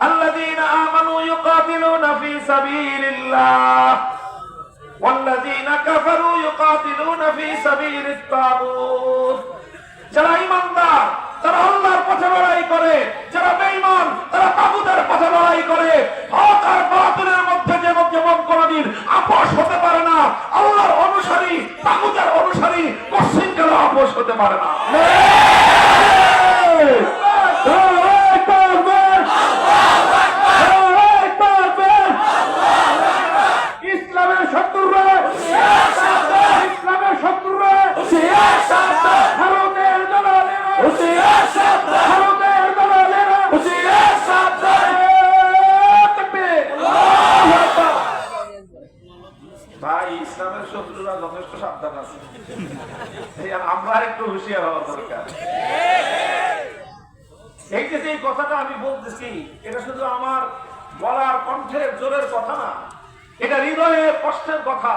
আল্লাযীনা আমানু ইউকাতিলুনা ফী সাবিলিল্লাহ ওয়াল্লাযীনা কাফারু ইউকাতিলুনা ফী সাবিলিত তাগুত। যারা ঈমানদার তারা আল্লাহর পথে লড়াই করে, যারা বেঈমান তারা তাগুতের পথে লড়াই করে। হক আর বাতিলের মধ্যে যেমন কোনদিন আপোষ হতে পারে না, আল্লাহর অনুসারী তাগুতের অনুসারী কোশ্চিনকালে আপোষ হতে পারে না। ইসলামের শত্রুরা, ইসলামের শত্রুরা, ভারতের দলালেরা, ভারতের দলালেরা, ভাই ইসলামের শত্রুরা যথেষ্ট সাবধান আছে, আমরা একটু হুঁশিয়ার হওয়া দরকার। এই যে কথাটা আমি বলতেছি, এটা শুধু আমার গলার কণ্ঠের জোরের কথা না, এটা হৃদয়ের কষ্টের কথা।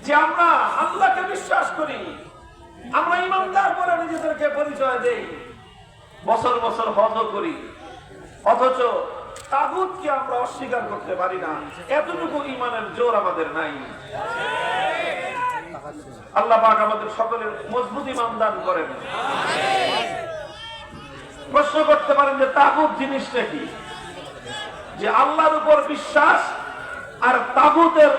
যে আমরা আল্লাহকে বিশ্বাস করি, আমরা ইমানদার করে নিজেদেরকে পরিচয় দেই, বছর বছর হজ করি, অথচ তাগুতকে আমরা অস্বীকার করতে পারি না। এতটুকু ইমানের জোর আমাদের নাই। আল্লাহ পাক আমাদের সকলের মজবুত ঈমান দান করেন। প্রশ্ন করতে পারেন যে তাগুত জিনিসটা কি? যে আল্লাহর উপর বিশ্বাস আর তাগুতের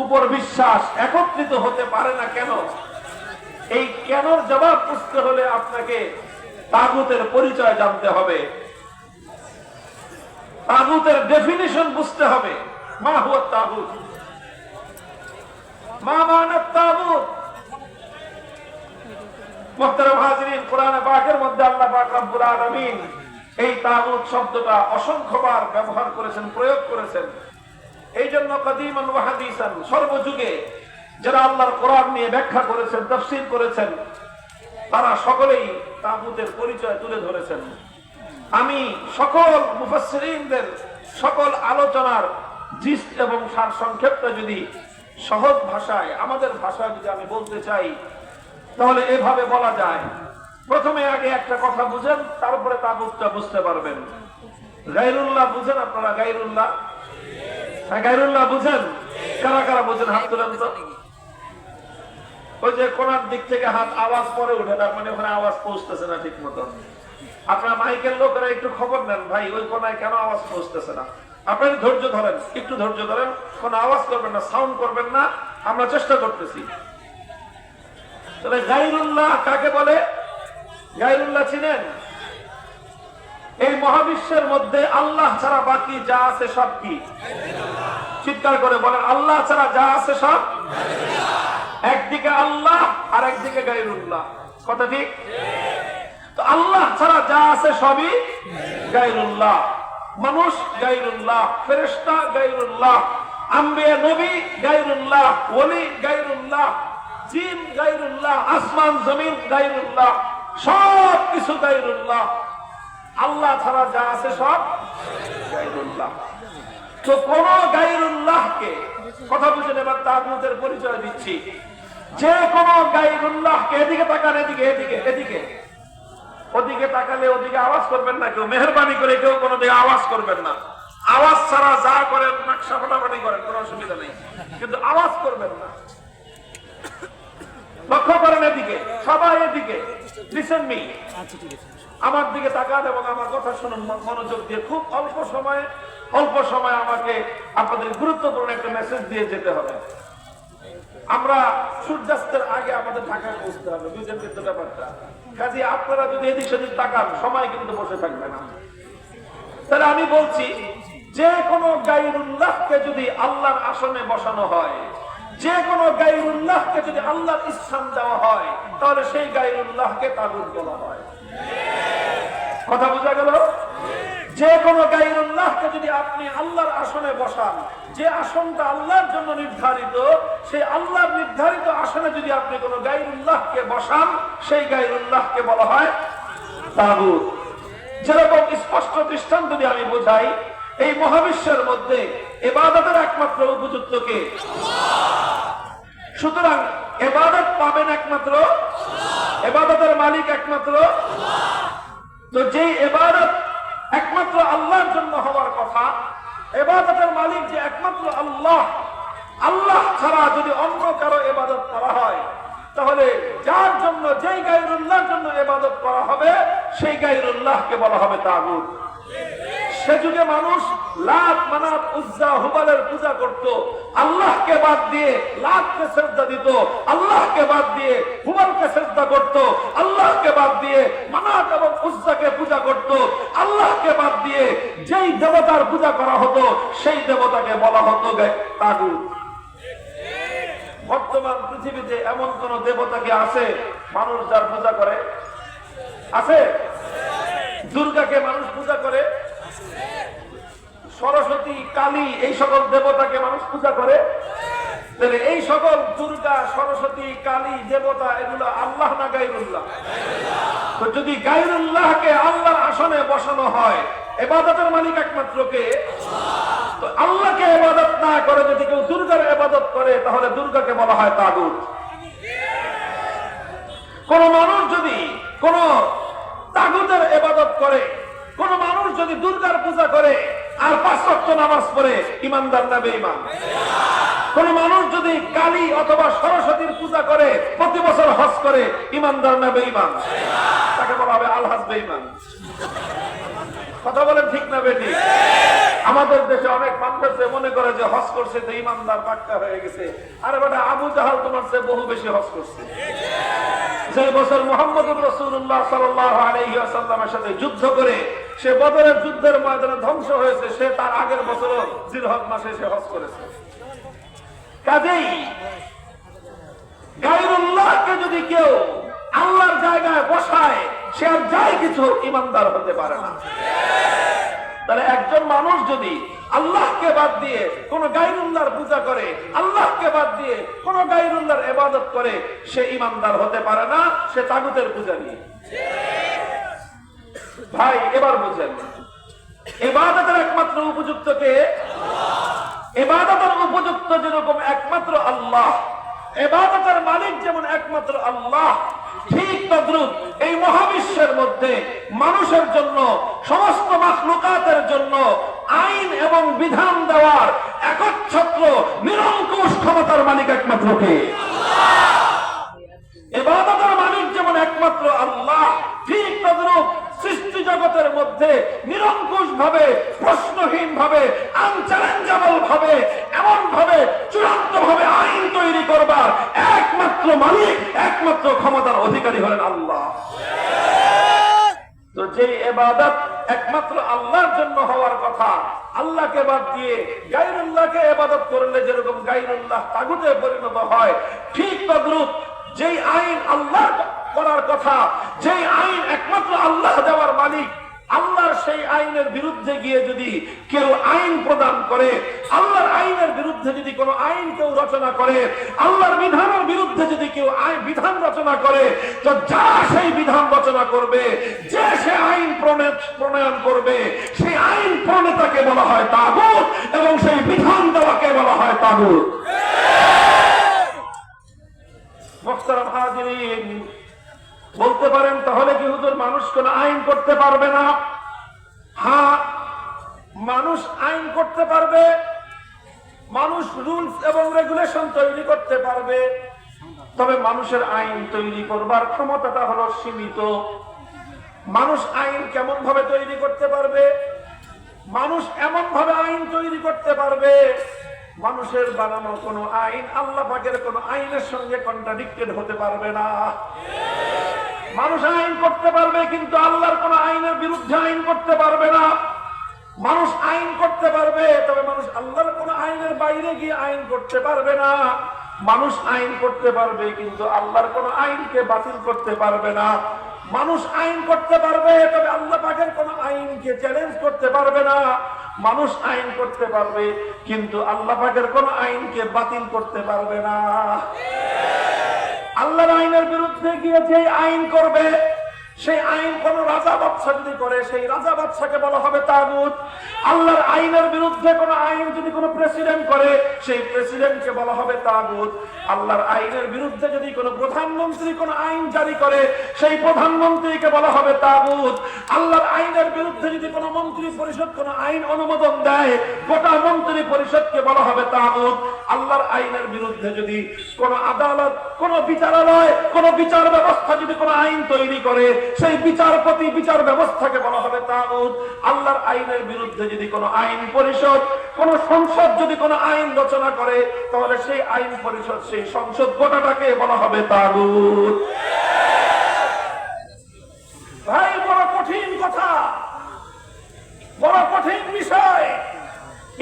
উপর বিশ্বাস একত্রিত হতে পারে না কেন? এই কেনর জবাব বুঝতে হলে আপনাকে তাগুতের পরিচয় জানতে হবে, তাগুতের ডেফিনিশন বুঝতে হবে। মা হুয়া তাগুত, মা মানা তাগুত। মুহতারাম হাজিরিন, কোরআনে পাকের মধ্যে আল্লাহ পাক রব্বুল আলামিন এই তাগুত শব্দটা অসংখ্যবার ব্যবহার করেছেন, প্রয়োগ করেছেন। এই জন্য কাদিমান ওয়া হাদিসান, সর্বযুগে যারা আল্লাহর কোরআন নিয়ে ব্যাখ্যা করেছেন, তাফসীর করেছেন, তারা সকলেই তাগুতের পরিচয় তুলে ধরেছেন। আমি সকল মুফাসসিরিনদের সকল আলোচনার জিস্ট এবং সার সংক্ষেপটা যদি সহজ ভাষায়, আমাদের ভাষায় যদি আমি বলতে চাই, তাহলে এভাবে বলা যায়। প্রথমে আগে একটা কথা বুঝেন, তারপরে তাগুতটা বুঝতে পারবেন। গায়রুল্লাহ বুঝেন আপনারা? গায়রুল্লাহ, হ্যাঁ গায়রুল্লাহ বুঝেন? কারা কারা বুঝেন হাত তুলেন তো। ওই যে কোনার দিক থেকে হাত আওয়াজ পরে উঠে, তার মানে ওখানে আওয়াজ পৌঁছতেছে না ঠিক মতো। আপনার মাইকের লোকেরা একটু খবর নেন, ভাই ওই কোনায় কেন আওয়াজ পৌঁছতেছে না। আপনার ধৈর্য ধরেন, একটু ধৈর্য ধরেন, কোন আওয়াজ করবেন না, সাউন্ড করবেন না, আমরা চেষ্টা করতেছি। তবে গায়রুল্লাহ কাকে বলে? গায়রুল্লাহ চিনেন? এই মহাবিশ্বের মধ্যে আল্লাহ ছাড়া বাকি যা আছে সব কি? চিৎকার করে বলেন, আল্লাহ ছাড়া যা আছে সব। একদিকে আল্লাহ আর একদিকে গায়রুল্লাহ, কথা ঠিক? তো আল্লাহ ছাড়া যা আছে সবই গায়রুল্লাহ। মানুষ গায়রুল্লাহ, ফেরেশতা গায়রুল্লাহ, আম্বিয়া নবী গায়রুল্লাহ, ওলি গায়রুল্লাহ, জিন গায়রুল্লাহ, আসমান জমিন গায়রুল্লাহ, সব কিছু গায়রুল্লাহ। আল্লাহ ছাড়া যা আছে সব গায়রুল্লাহ। তো কোন গায়রুল্লাহকে, কথা বুঝেন, এবার তাগুতের পরিচয় দিচ্ছি। যে কোন গায়রুল্লাহকে, এদিকে তাকান, এদিকে এদিকে এদিকে, ওদিকে তাকালে ওদিকে আওয়াজ করবেন না কেউ, মেহরবানি করে কেউ কোনো দিকে আওয়াজ করবেন না। আওয়াজ ছাড়া যা করেন নকশা ফাটাফাটি করেন, কোনো অসুবিধা নেই, কিন্তু আওয়াজ করবেন না। লক্ষ্য করেন এদিকে, সবাই এদিকে, লিসেন মি, আমার দিকে তাকান এবং আমার কথা শুনুন মনোযোগ দিয়ে। খুব অল্প সময় আমাকে আপনাদের গুরুত্বপূর্ণ একটা মেসেজ দিয়ে যেতে হবে। আমরা সূর্যাস্তের আগে আমাদের ঢাকায় পৌঁছতে হবে, বুঝলেন কিন্তু ব্যাপারটা। কাজে আপনারা যদি এদিক সেদিক তাকান, সময় কিন্তু বসে থাকবে না। তাহলে আমি বলছি, যে কোনো গায়রুল্লাহকে যদি আল্লাহর আসনে বসানো হয়, যে কোনো গায়রুল্লাহকে যদি আল্লাহর স্থান দেওয়া হয়, তাহলে সেই গায়রুল্লাহকে তাগুত বলা হয়। কথা বোঝা গেল? যে কোনো গায়রুল্লাহকে যদি আপনি আল্লাহর আসনে বসান, যে আসনটা আল্লাহর জন্য নির্ধারিত, সেই আল্লাহর নির্ধারিত আসনে যদি আপনি কোনো গায়রুল্লাহকে বসান, সেই গায়রুল্লাহকে বলা হয় তাগুত। যেরকম স্পষ্ট দৃষ্টান্ত যদি আমি বোঝাই, এই মহাবিশ্বের মধ্যে ইবাদতের একমাত্র উপযুক্ত কে? সুতরাং ইবাদত পাবেন একমাত্র, ইবাদতের মালিক একমাত্র। তো যে ইবাদত একমাত্র জন্য হওয়ার কথা। ইবাদতের মালিক যে একমাত্র আল্লাহ, আল্লাহ ছাড়া যদি অন্য কারো ইবাদত করা হয় তাহলে যার জন্য, যেই গায়রুল্লাহর জন্য ইবাদত করা হবে সেই গায়রুল্লাহকে বলা হবে তাগুত। সে যুগে মানুষ লাত, মানাত, উজ্জা, হুবালের পূজা করত, আল্লাহকে বাদ দিয়ে লাতকে সিজদা দিত, আল্লাহকে বাদ দিয়ে হুবালকে সিজদা করত, আল্লাহকে বাদ দিয়ে মানাত এবং উজ্জাকে পূজা করত, আল্লাহকে বাদ দিয়ে যেই দেবতার পূজা করা হতো সেই দেবতাকে বলা হতো তাগুত। বর্তমান পৃথিবীতে এমন কোন দেবতা কি আছে মানুষ যার পূজা করে? আছে? দুর্গাকে মানুষ পূজা করে, সরস্বতী, কালী, এই সকল দেবতাকে মানুষ পূজা করে। তাহলে এই সকল দুর্গা, সরস্বতী, কালী দেবতা এগুলো আল্লাহ না গায়রুল্লাহ? তো যদি গায়রুল্লাহকে আল্লাহর আসনে বসানো হয়, ইবাদতের মালিক একমাত্র কে? তো আল্লাহকে ইবাদত না করে যদি কেউ দুর্গার ইবাদত করে তাহলে দুর্গাকে বলা হয় তাগুত। কোন মানুষ যদি কোন তাগুতের ইবাদত করে, কোন মানুষ যদি দুর্গার পূজা করে আর 5 ওয়াক্ত নামাজ পড়ে, ইমানদার না বেঈমান? কোন মানুষ যদি কালী অথবা সরস্বতীর পূজা করে, প্রতি বছর হজ করে, ইমানদার না বেঈমান? তাকে বলা হবে আলহাজ বেঈমান। কথা বলেন ঠিক না বেঠিক? আমাদের দেশে অনেক মানুষ মনে করে যে হজ করছে তো ইমানদার পাক্কা হয়ে গেছে। আরে বেটা, আবু জাহাল তোমার চেয়ে বহু বেশি হজ করছে। যে বছর মুহাম্মদুর রাসূলুল্লাহ সাল্লাল্লাহু আলাইহি ওয়াসাল্লামের সাথে যুদ্ধ করে সে বদরের যুদ্ধের ময়দানে ধ্বংস হয়েছে, সে তার আগের বছরও জিলহজ মাসে সে হজ করেছে। কাজেই গায়রুল্লাহকে যদি কেউ আল্লাহর জায়গায় বসায়, সে আর যাই কিছু ইমানদার হতে পারে না। তাহলে একজন মানুষ যদি আল্লাহকে বাদ দিয়ে কোন গায়রুল্লাহর পূজা করে, আল্লাহকে বাদ দিয়ে কোন গায়রুল্লাহর ইবাদত করে, সে ইমানদার হতে পারে না, সে তাগুতের পূজারী। ভাই এবার বুঝেন, ইবাদতের একমাত্র উপযুক্ত কে? ইবাদতের উপযুক্ত যেরকম একমাত্র আল্লাহ, ইবাদতের মালিক যেমন একমাত্র আল্লাহ, ঠিক তদ্রুপ এই মহাবিশ্বের মধ্যে মানুষের জন্য, সমস্ত মাখলুকাতের জন্য আইন এবং বিধান দেওয়ার একচ্ছত্র নিরঙ্কুশ ক্ষমতার মালিক একমাত্র কে? ইবাদতের মালিক যেমন একমাত্র আল্লাহ, ঠিক তদ্রুপ সৃষ্টি জগতের মধ্যে নিরঙ্কুশ ভাবে, প্রশ্নহীন ভাবে, আনচ্যালেঞ্জেবল ভাবে, এমন ভাবে চূড়ান্ত ভাবে আইন তৈরি করবার একমাত্র মালিক, একমাত্র ক্ষমতার অধিকারী হলেন আল্লাহ। তো যে ইবাদত একমাত্র আল্লাহর জন্য হওয়ার কথা, আল্লাহকে বাদ দিয়ে গায়রুল্লাহকে ইবাদত করলে যেরকম গায়রুল্লাহ তাগুতে পরিণত হয়, ঠিক তদ্রুপ যেই আইন আল্লাহ করার কথা, যেই আইন একমাত্র আল্লাহ দেওয়ার মালিক, আল্লাহর সেই আইনের বিরুদ্ধে গিয়ে যদি কেউ আইন প্রদান করে, আল্লাহর আইনের বিরুদ্ধে যদি কোনো আইন কেউ রচনা করে, আল্লাহর বিধানের বিরুদ্ধে যদি কেউ বিধান রচনা করে, তো যারা সেই বিধান রচনা করবে, যে সে আইন প্রণয়ন করবে, সেই আইন প্রণেতাকে বলা হয় তাগুত এবং সেই বিধান দেওয়াকে বলা হয় তাগুত। মুহতারাম হাজিরিন, বলতে পারেন তাহলে কি হুজুর মানুষ কোন আইন করতে পারবে না? হ্যাঁ, মানুষ আইন করতে পারবে, মানুষ রুলস এবং রেগুলেশন তৈরি করতে পারবে, তবে মানুষের আইন তৈরি করবার ক্ষমতাটা হলো সীমিত। মানুষ আইন কেমন ভাবে তৈরি করতে পারবে? মানুষ এমন ভাবে আইন তৈরি করতে পারবে, মানুষের বানানো কোন আইন আল্লাহ পাকের কোন আইনের সঙ্গে কন্ট্রাডিক্টেড হতে পারবে না। মানুষ আইন করতে পারবে কিন্তু আল্লাহর কোন আইনের বিরুদ্ধে আইন করতে পারবে না। মানুষ আইন করতে পারবে, তবে মানুষ আল্লাহর কোন আইনের বাইরে গিয়ে আইন করতে পারবে না। মানুষ আইন করতে পারবে কিন্তু আল্লাহর কোন আইনকে বাতিল করতে পারবে না। মানুষ আইন করতে পারবে, তবে আল্লাহ পাকের কোন আইনকে চ্যালেঞ্জ করতে পারবে না। মানুষ আইন করতে পারবে কিন্তু আল্লাহ পাকের কোন আইনকে বাতিল করতে পারবে না। আল্লাহর আইনের বিরুদ্ধে গিয়ে যে আইন করবে সেই আইন কোন রাজা বাদশা যদি করে, সেই রাজা বাদশাকে বলা হবে তাগুত। আল্লাহর আইনের বিরুদ্ধে কোন আইন যদি কোন প্রেসিডেন্ট করে, সেই প্রেসিডেন্টকে বলা হবে তাগুত। আল্লাহর আইনের বিরুদ্ধে যদি কোন প্রধানমন্ত্রী কোন আইন জারি করে, সেই প্রধানমন্ত্রীকে বলা হবে তাগুত। আল্লাহর আইনের বিরুদ্ধে যদি কোন মন্ত্রী পরিষদ কোন আইন অনুমোদন দেয়, গোটা মন্ত্রী পরিষদকে বলা হবে তাগুত। আল্লাহর আইনের বিরুদ্ধে যদি কোন আদালত, কোন বিচারালয়, কোন বিচার ব্যবস্থা যদি কোন আইন তৈরি করে, সেই বিচারপতি, বিচার ব্যবস্থাকে বলা হবে তাগুত। আল্লাহর আইনের বিরুদ্ধে যদি কোন আইন পরিষদ, কোন সংসদ যদি কোন আইন রচনা করে, তাহলে সেই আইন পরিষদ, সেই সংসদ গোটাটাকে বলা হবে তাগুত। ভাই, বড় কঠিন কথা, বড় কঠিন বিষয়।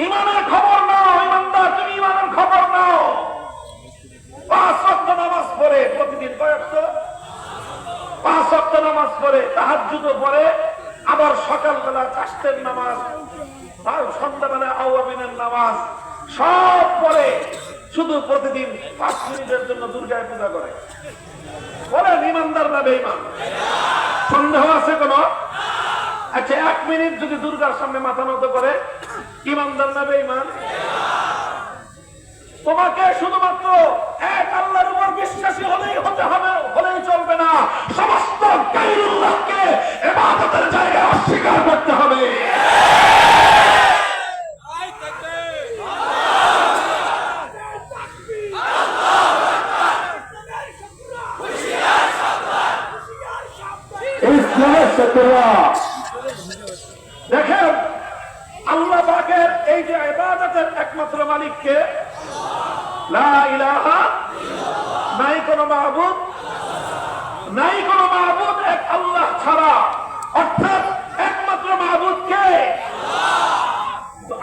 ইমানের খবর নাও, ইমানদার, তুমি ইমানের খবর নাও। 5 ওয়াক্ত নামাজ পড়ে প্রতিদিন, কয়েকশ 5 ওয়াক্ত নামাজ পড়ে, তাহাজ্জুদ পড়ে, আবার সকালবেলা চাষতের নামাজ, সন্ধ্যাবেলা আওয়াবিনের নামাজ সব পড়ে, শুধু প্রতিদিন 5 মিনিটের জন্য দুর্গায় পূজা করে। বলেন ইমানদার না বেঈমান? সন্দেহ আছে কোন? আচ্ছা, 1 মিনিট যদি দুর্গার সামনে মাথা নত করে, ইমানদার না বেঈমান? তোমাকে শুধুমাত্র এক আল্লাহর উপর বিশ্বাসী হলেই হতে হবে, হলেই চলবে না, সমস্ত গায়রুল্লাহকে ইবাদতের জায়গায় অস্বীকার করতে হবে। দেখেন, আল্লাহ পাকের এই যে ইবাদতের একমাত্র মালিককে, লা ইলাহা, নাই কোন মাবুদ, নাই কোন মাবুদ এক আল্লাহ ছাড়া, অর্থাৎ একমাত্র মাবুদ কে?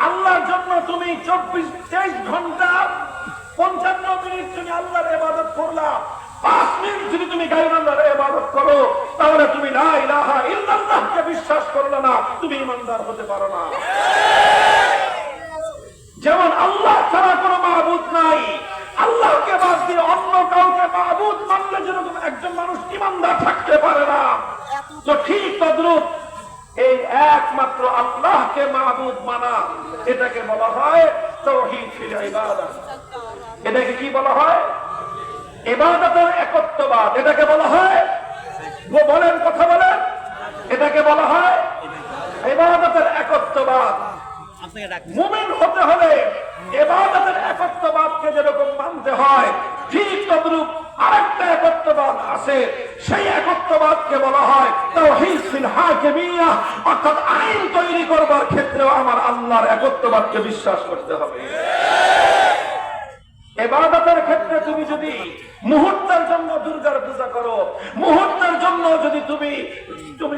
আল্লাহর জন্য তুমি 23 ঘন্টা 55 মিনিট তুমি আল্লাহর ইবাদত করলা, 5 মিনিট যদি তুমি গায়রুল্লাহর ইবাদত করো, তাহলে তুমি লা ইলাহা ইল্লাল্লাহকে বিশ্বাস করলে না, তুমি ঈমানদার হতে পারো না। যেমন আল্লাহ ছাড়া কোনো মাবুদ নাই, আল্লাহকে বাদ দিয়ে অন্য কাউকে মাবুদ মানলে যেরকম একজন মানুষ ঈমানদার থাকতে পারে না, তো ঠিক তদ্রূপ এই একমাত্র আল্লাহকে মাবুদ মানা, এটাকে বলা হয় তাওহীদ ফিল ইবাদাত। এটাকে কি বলা হয়? ইবাদতের একত্ববাদ। এটাকে বলা হয়, বলেন, কথা বলেন, এটাকে বলা হয় ইবাদতের একত্ববাদ। মুমিন হতে হলে ইবাদতের একত্ববাদকে যেরকম মানতে হয়, ঠিক তদ্রূপ আরেকটা একত্ববাদ আছে, সেই একত্ববাদকে বলা হয় তাওহীদ ফিল হাকিমিয়াহ, অর্থাৎ আইন তৈরি করবার ক্ষেত্রেও আমার আল্লাহর একত্ববাদকে বিশ্বাস করতে হবে। ইবাদতের ক্ষেত্রে তুমি যদি মুহূর্তের জন্য দুর্গার পূজা করো, মুহূর্তের জন্য যদি তুমি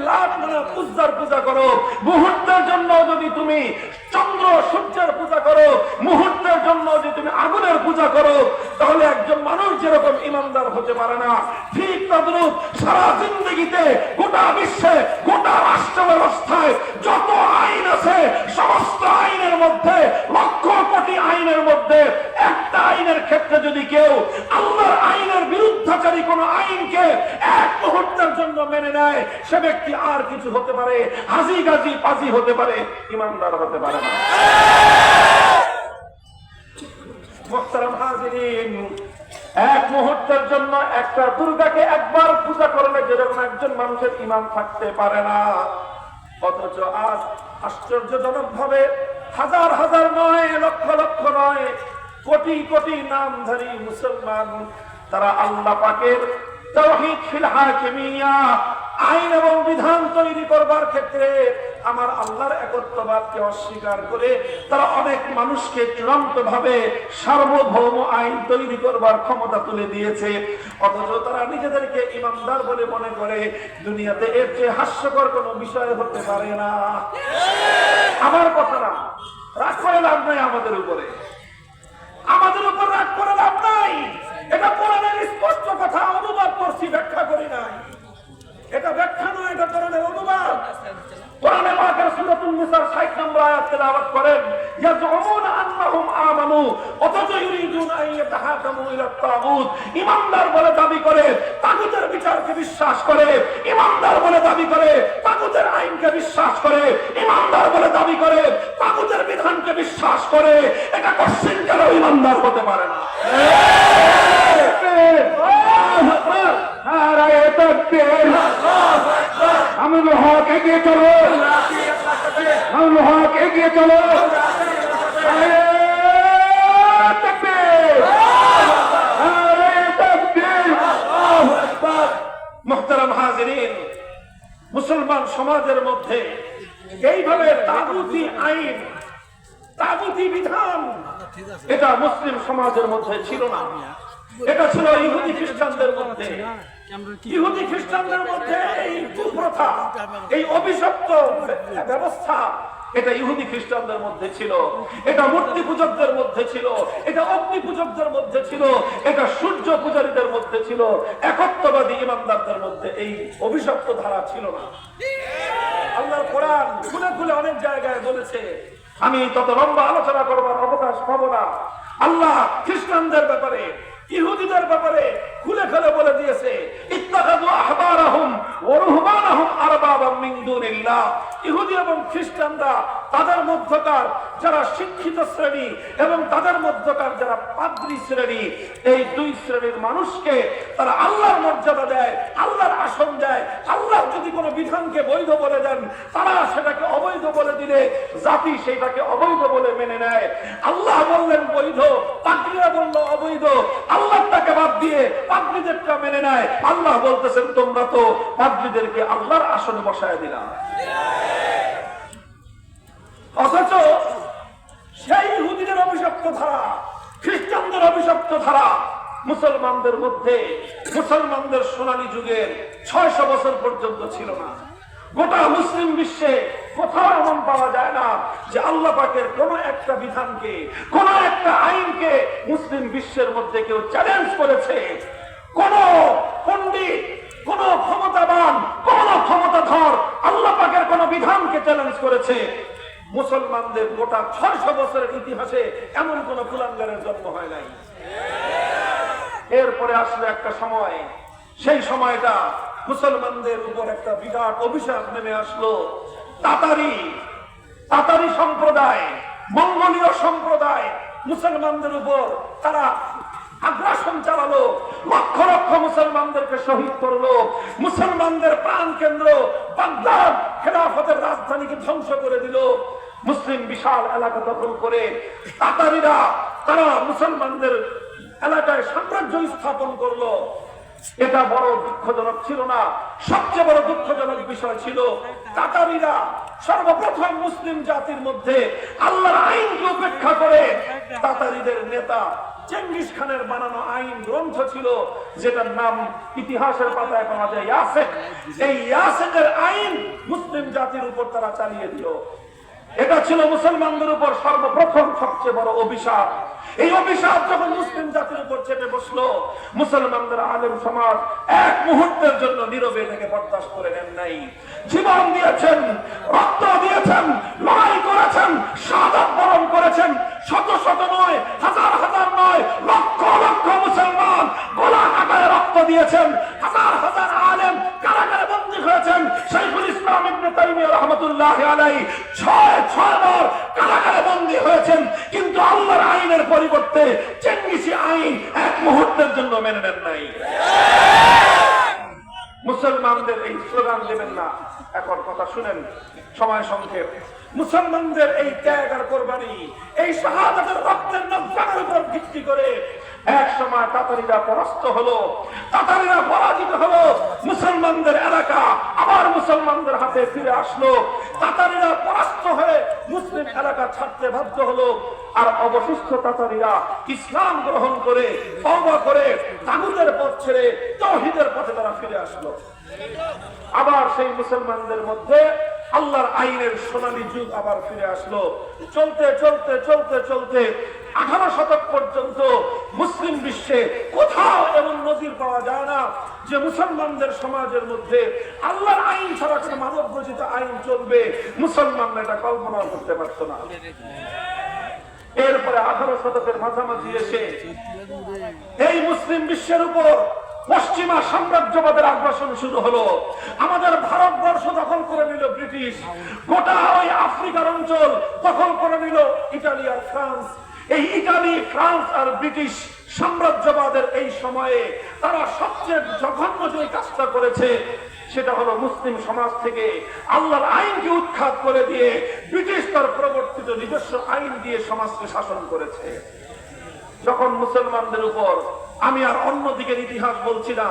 লাখ পূজার পূজা করো, মুহূর্তের জন্য যদি তুমি চন্দ্র সূর্যের পূজা করো, মুহূর্তের জন্য যদি তুমি আগুনের পূজা করো, তাহলে একজন মানুষ যেরকম ঈমানদার হতে পারে না, ঠিক তদ্রূপ সারা জিন্দেগিতে গোটা বিশ্বে, গোটা রাষ্ট্র ব্যবস্থায় যত আইন আছে, সমস্ত আইনের মধ্যে, লক্ষ কোটি আইনের মধ্যে একটা আইনের ক্ষেত্রে যদি কেউ আল্লাহর আইনের বিরুদ্ধাচারী কোন আইনকে এক মুহূর্তের জন্য মেনে নেয়, সে ব্যক্তি আর কিছু হতে পারে, হাজি গাজি পাজি হতে পারে, ঈমানদার হতে পারে না। মুহতারাম হাজিরিন, এক মুহূর্তের জন্য একটা দুর্গাকে একবার পূজা করলে যেরকম একজন মানুষের ঈমান থাকতে পারে না, অথচ আজ আশ্চর্যজনক ভাবে হাজার হাজার নয়, লক্ষ লক্ষ নয়, কোটি কোটি নামধারী মুসলমান, তারা আল্লাহ পাকের তাওহীদ ফিল হাকিমিয়াহ, আইন এবং বিধান তৈরি করবার ক্ষেত্রে আমার আল্লাহর একত্ববাদকে অস্বীকার করে তারা অনেক মানুষকে চূড়ান্ত ভাবে সার্বভৌম আইন তৈরি করবার ক্ষমতা তুলে দিয়েছে। অথচ তারা নিজেদেরকে ঈমানদার বলে মনে করে। দুনিয়াতে এর চেয়ে হাস্যকর কোনো বিষয় হতে পারে না। আমার কথা না, রাগ করে লাভ নাই আমাদের উপরে, আমাদের উপর রাগ করে লাভ নাই। এটা কোরআনের স্পষ্ট কথা, অনুবাদ করছি, ব্যাখ্যা করি নাই। এটা ব্যাখ্যা নয়, এটা কোরআনের অনুবাদ। কোরআনে পাকের সূরাতুন নিসার 60 নম্বর আয়াত তেলাওয়াত করেন, ইয়াজউমুনা আন্নাহুম আমানু, অথচ ইমানদার বলে দাবি করে তাগুতের বিচারকে বিশ্বাস করে, ইমানদার বলে দাবি করে তাগুতের আইনকে বিশ্বাস করে, ইমানদার বলে দাবি করে তাগুতের বিধানকে বিশ্বাস করে, এটা কোশ্চেন কেন ইমানদার হতে পারে না? আমিনুল হক এগিয়ে চলো, আমিনুল হক এগিয়ে চলো। মুহতারাম হাজিরিন, মুসলমান সমাজের মধ্যে এইভাবে তাগুতি আইন, তাগুতি বিধান এটা মুসলিম সমাজের মধ্যে ছিল না। এটা ছিল ইহুদি খ্রিস্টানদের মধ্যে। ইহুদি খ্রিস্টানদের মধ্যে এই কুপ্রথা, এই অভিশপ্ত ব্যবস্থা, এটা ইহুদি খ্রিস্টানদের মধ্যে ছিল, এটা মূর্তি পূজকদের মধ্যে ছিল, এটা অগ্নি পূজকদের মধ্যে ছিল, এটা সূর্য পূজারীদের মধ্যে ছিল। একত্ববাদী ইমানদারদের মধ্যে এই অভিশপ্ত ধারা ছিল না। আল্লাহর কোরআন খুলে খুলে অনেক জায়গায় বলেছে, আমি তত লম্বা আলোচনা করবার অবকাশ পাবো না। আল্লাহ খ্রিস্টানদের ব্যাপারে, ইহুদিদের ব্যাপারে খুলে খুলে বলে দিয়েছে, ইত্তাখাযু আহবারাহুম ওয়া রুহবানাহুম আরবাবাম মিন দুনিল্লাহ। ইহুদি এবং খ্রিস্টানরা তাদের মধ্যকার যারা শিক্ষিত শ্রেণী এবং তাদের মধ্যকার যারা পাদ্রী শ্রেণী, এই দুই শ্রেণীর মানুষকে তারা আল্লাহর মর্যাদা দেয়, আল্লাহর আসন দেয়। আল্লাহ যদি কোনো বিধানকে বৈধ বলে দেন, তারা সেটাকে অবৈধ বলে দিলে জাতি সেটাকে অবৈধ বলে মেনে নেয়। আল্লাহ বললেন বৈধ, পাদ্রীরা বলল অবৈধ। আল্লাহটাকে বাদ দিয়ে পাদ্রীদেরটা মেনে নেয়। আল্লাহ বলতেছেন, তোমরা তো পাদ্রীদেরকে আল্লাহর আসনে বসায় দিলা। অথচ সেই ইহুদিদের অভিশপ্ত ধারা, খ্রিস্টানদের অভিশপ্ত ধারা মুসলমানদের মধ্যে, মুসলমানদের সোনালী যুগের 600 বছর পর্যন্ত ছিল না। গোটা মুসলিম বিশ্বে কোথাও এমন পাওয়া যায় না যে আল্লাহ পাকের কোন একটা বিধানকে, কোন একটা আইনকে মুসলিম বিশ্বের মধ্যে কেউ চ্যালেঞ্জ করেছে। কোন পণ্ডিত, কোন ক্ষমতাবান, কোন ক্ষমতাধর আল্লাহ পাকের কোন বিধানকে চ্যালেঞ্জ করেছে? মুসলমানদের গোটা 600 বছরের ইতিহাসে এমন কোন কুলাঙ্গারের জন্ম হয় নাই। এরপরে আসলো একটা সময়, সেই সময়টা মুসলমানদের উপর একটা বিরাট অভিশাপ নেমে আসলো। তাতারি সম্প্রদায়, মঙ্গোলীয় সম্প্রদায় মুসলমানদের উপর তারা আগ্রাসন চালালো, লক্ষ লক্ষ মুসলমানদেরকে শহীদ করলো। মুসলমানদের প্রাণ কেন্দ্র বাগদাদ, খেলাফতের রাজধানীকে ধ্বংস করে দিল। মুসলিম বিশাল এলাকা দখল করে তাতারিরা তারা মুসলমানদের এলাকায় সাম্রাজ্য স্থাপন করলো। এটা বড় দুঃখজনক ছিল না, সবচেয়ে বড় দুঃখজনক বিষয় ছিল তাতারিরা সর্বপ্রথম মুসলিম জাতির মধ্যে আল্লাহর আইনকে উপেক্ষা করে তাতারিদের নেতা চেঙ্গিস খানের বানানো আইন গ্রন্থ ছিল, যেটার নাম ইতিহাসের পাতায় পাওয়া যায় ইয়াসেক। এই ইয়াসেকের আইন মুসলিম জাতির উপর তারা চালিয়ে দিল। এটা ছিল মুসলমানদের উপর সর্বপ্রথম সবচেয়ে বড় অভিশাপ। এই অভিশাপ যখন মুসলিম জাতির উপর চেপে বসলো, মুসলমানদের আলেম সমাজ এক মুহূর্তের জন্য নীরবে থেকে বরদাস্ত করে নেন নাই। জীবন দিয়েছেন, রক্ত দিয়েছেন, লড়াই করেছেন, শাহাদাত বরণ করেছেন। শত শত নয়, হাজার হাজার নয়, লক্ষ লক্ষ মুসলমান গলা কাটায় রক্ত দিয়েছেন। হাজার হাজার আলেম কারাগারে বন্দী হয়েছেন। শাইখুল ইসলাম ইবনে তাইমিয়া রাহমাতুল্লাহি আলাইহি 6 বার কারাগারে বন্দী হয়েছেন, কিন্তু আল্লাহর আইনের পরিবর্তে চেঙ্গিসি আইন এক মুহূর্তের জন্য মেনে নেন নাই। মুসলমানদের এই স্লোগান দেবেন না, এখন কথা শুনেন, সময় সংক্ষেপ। মুসলমানদের এই ত্যাগ আর কোরবানি, এই শাহাদাতের রক্তের নকশার উপর ভিত্তি করে এক সময় তাতারিরা পরাস্ত হলো, তাতারিরা পরাজিত হলো। মুসলমানদের এলাকা আবার মুসলমানদের হাতে ফিরে আসলো। তাতারিরা পরাস্ত হয়ে মুসলিম এলাকা ছাড়তে বাধ্য হলো। আর অবশিষ্ট তাতারিরা ইসলাম গ্রহণ করে, তওবা করে, তাগুতের পথ ছেড়ে তাওহীদের পথে তারা ফিরে আসলো। আবার সেই মুসলমানদের মধ্যে আল্লাহর আইনের সোনালী যুগ আবার ফিরে আসলো। চলতে চলতে চলতে চলতে 18 শতক পর্যন্ত মুসলিম বিশ্বে কোথাও এমন নজির পাওয়া যায় না যে মুসলমানদের সমাজের মধ্যে আল্লাহর আইন ছাড়া কোনো মানব রচিত আইন চলবে। মুসলমানরা এটা কল্পনা করতে পারত না। এরপরে 18 শতকের মাঝামাঝি এসে এই মুসলিম বিশ্বের উপর পশ্চিমা সাম্রাজ্যবাদের আগ্রাসন শুরু হলো। আমাদের ভারতবর্ষ দখল করে নিল ব্রিটিশ, গোটা ওই আফ্রিকার অঞ্চল দখল করে নিল ইতালি আর ফ্রান্স। এই ইতালি, ফ্রান্স আর ব্রিটিশ সাম্রাজ্যবাদের এই সময়ে তারা সবচেয়ে জঘন্য যে কাজটা করেছে সেটা হলো মুসলিম সমাজ থেকে আল্লাহর আইনকে উৎখাত করে দিয়ে ব্রিটিশ তার প্রবর্তিত নিজস্ব আইন দিয়ে সমাজকে শাসন করেছে। যখন মুসলমানদের উপর, আমি আর অন্য দিকের ইতিহাস বলছি না,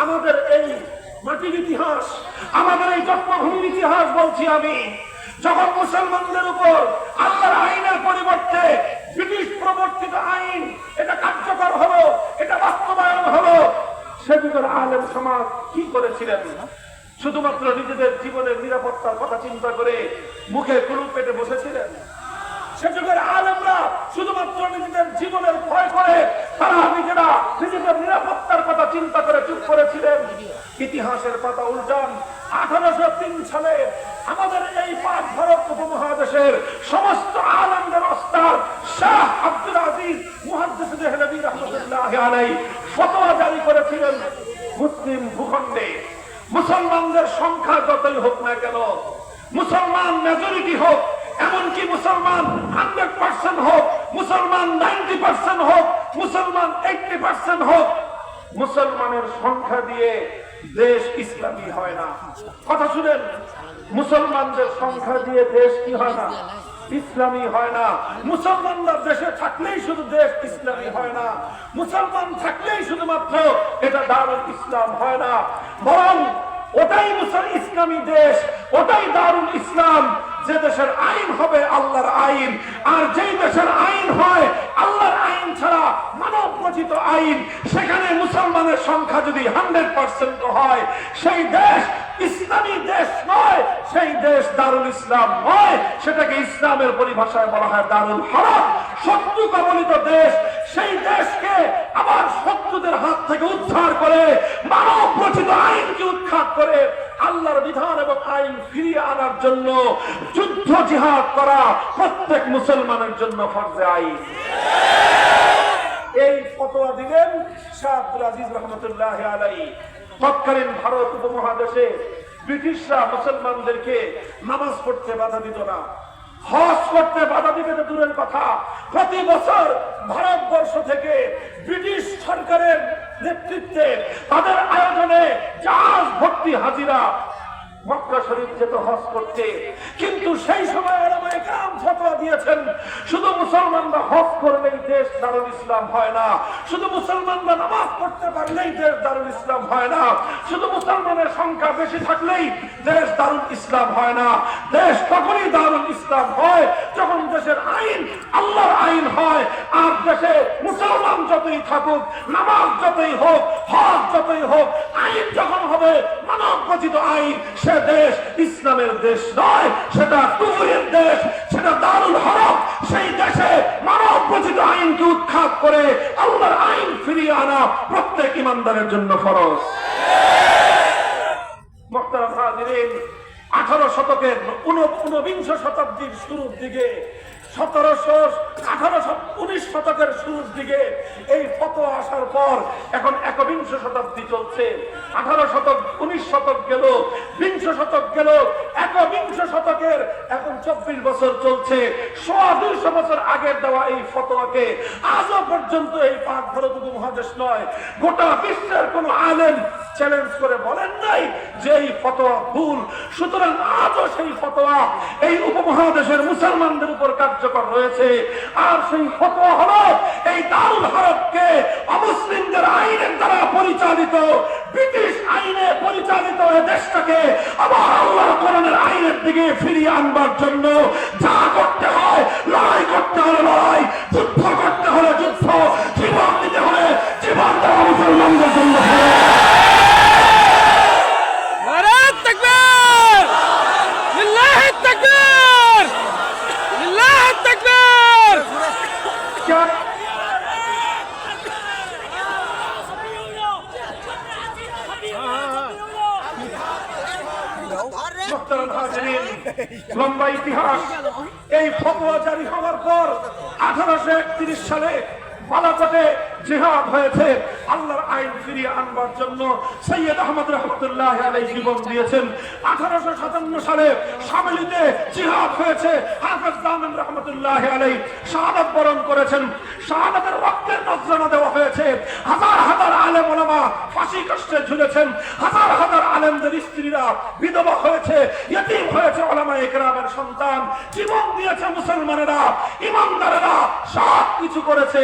আমাদের এই মাটির ইতিহাস, আমাদের এই জন্মভূমির ইতিহাস বলছি আমি, যখন মুসলমানদের উপর আল্লাহর আইনের পরিবর্তে ব্রিটিশ প্রবর্তিত আইন এটা কার্যকর হলো, এটা বাস্তবায়ন হলো, সে যুগের আলেম সমাজ কি করেছিলেন? শুধুমাত্র নিজেদের জীবনের নিরাপত্তার কথা চিন্তা করে মুখে কুলু পেটে বসেছিলেন? সে যুগের আলেমরা শুধুমাত্র নিজেদের জীবনের ভয় করে তারা নিজেরা নিজেদের নিরাপত্তার কথা চিন্তা করে চুপ করেছিলেন? ইতিহাসের পাতা উল্টান। 1803 সালে আমাদের এই পাক ভারত উপমহাদেশের সমস্ত আলেমদের ওস্তাদ শাহ আব্দুল আজিজ মুহাদ্দিস দেহলভী রাহমাতুল্লাহি আলাইহি ফতোয়া জারি করেছিলেন, মুসলিম ভূখণ্ডে মুসলমানদের সংখ্যা যতই হোক না কেন, মুসলমান মেজরিটি হোক, এমনকি মুসলমান 100% হোক, মুসলমান 90% হোক, মুসলমান 80% হোক, মুসলমানের সংখ্যা দিয়ে দেশ ইসলামী হয় না। কথা শুনেন, মুসলমানদের সংখ্যা দিয়ে দেশ কি হয় না? ইসলামী হয় না। মুসলমানরা দেশে থাকলেই শুধু দেশ ইসলামী হয় না, মুসলমান থাকলেই শুধুমাত্র এটা দারুল ইসলাম হয় না, বরং ওটাই ইসলামী দেশ, ওটাই দারুল ইসলাম যে দেশের আইন হবে আল্লাহর আইন। আর যেই দেশের আইন হয় আল্লাহর আইন ছাড়া মানব রচিত আইন, সেখানে মুসলমানের সংখ্যা যদি 100% হয়, সেই দেশ ইসলামী দেশ নয়, সেই দেশ দারুল ইসলাম নয়, সেটাকে ইসলামের পরিভাষায় বলা হয় দারুল হারব, শত্রু কবলিত দেশ। সেই দেশকে আবার শত্রুদের হাত থেকে উদ্ধার করে মানব রচিত আইনকে উৎখাত করে আল্লাহর বিধান এবং আইন ফিরিয়ে আনার জন্য যুদ্ধ জিহাদ করা প্রত্যেক মুসলমানের জন্য ফরজে আইন। এই ফতোয়া দিলেন শাহ আব্দুল আজিজ রহমতুল্লাহি আলাইহি। তৎকালীন ভারত উপমহাদেশে ব্রিটিশরা মুসলমানদেরকে নামাজ পড়তে বাধা দিত না, হজ করতে বাধা দিবে তো দূরের কথা, প্রতি বছর ভারতবর্ষ থেকে ব্রিটিশ সরকারের নেতৃত্বে তাদের আয়োজনে জাহাজ ভর্তি হাজিরা মক্কা শরীফ যেত হজ করতে। কিন্তু সেই সময় ওলামায়ে কেরাম ফতোয়া দিয়েছেন, শুধু মুসলমানরা হজ করলেই দেশ দারুল ইসলাম হয় না, শুধু মুসলমানরা নামাজ পড়তে পারলেই দেশ দারুল ইসলাম হয় না, শুধু মুসলমানের সংখ্যা বেশি থাকলেই দেশ দারুল ইসলাম হয় না। দেশ তখনই দারুল ইসলাম হয় যখন দেশের আইন আল্লাহর আইন হয়। আর দেশে মুসলমান যতই থাকুক, নামাজ যতই হোক, হজ যতই হোক, আইন যখন হবে মানব রচিত আইন, সে দেশ ইসলামের দেশ নয়, সেটা কুফরের দেশ, সেটা দারুল হারব। সেই দেশে মানব রচিত আইনকে উৎখাত করে আল্লাহর আইন ফিরিয়ে আনা প্রত্যেক ইমানদারের জন্য ফরজ। মুহতারাম হাজিরিন, 18 শতকের 19 শতাব্দীর শুরুর দিকে 19 শতকের শুরুর দিকে এই ফতোয়া আসার পর এখন 21 শতাব্দী চলছে। 18 শতক, 19 শতক গেল, 20 শতক গেল, 21 শতকের এখন 24 বছর চলছে। 250 বছর আগের দেওয়া এই ফতোয়াকে আজও পর্যন্ত এই পাক ভারত উপমহাদেশ নয়, গোটা বিশ্বের কোন আলেম চ্যালেঞ্জ করে বলেন নাই যে এই ফতোয়া ভুল। সুতরাং আজও সেই ফতোয়া এই উপমহাদেশের মুসলমানদের উপর কার্যকর রয়েছে। আর সেই ফতোয়া হলো এই দারুল হারবকে অমুসলিমদের আইনের দ্বারা পরিচালিত, ব্রিটিশ আইনে পরিচালিত এই দেশটাকে আবার আল্লাহর কোরআনের আইনের দিকে ফিরিয়ে আনবার জন্য যা করতে হয়, লড়াই করতে হলে লড়াই, যুদ্ধ করতে হলে যুদ্ধ, জীবন দিতে হলে জীবন দেওয়া মুসলমানদের জন্য। করবেন হাজিরিন, লম্বা ইতিহাস। এই ফতোয়া জারি হওয়ার পর 1831 সালে বালাকোটে জিহাদ হয়েছে। আল্লাহর আইন ফিরিয়ে আনবার জন্য সৈয়দ আহমদ রহমতুল্লাহ আলাইহি জীবন দিয়েছেন। 1857 সালে শামিলিতে জিহাদ হয়েছে। হাফেজ জামান রহমতুল্লাহ আলাইহি শাহাদাত বরণ করেছেন। শাহাদাতের রক্তের নজরানা দেওয়া হয়েছে। হাজার হাজার আলেম ওলামা ফাঁসি কাষ্ঠে ঝুলেছেন। হাজার হাজার আলেমদের স্ত্রীরা বিধবা হয়েছে, ইতিম হয়েছে ওলামায়ে কেরামের সন্তান। জীবন দিয়েছে মুসলমানেরা, ইমানদারেরা সব কিছু করেছে।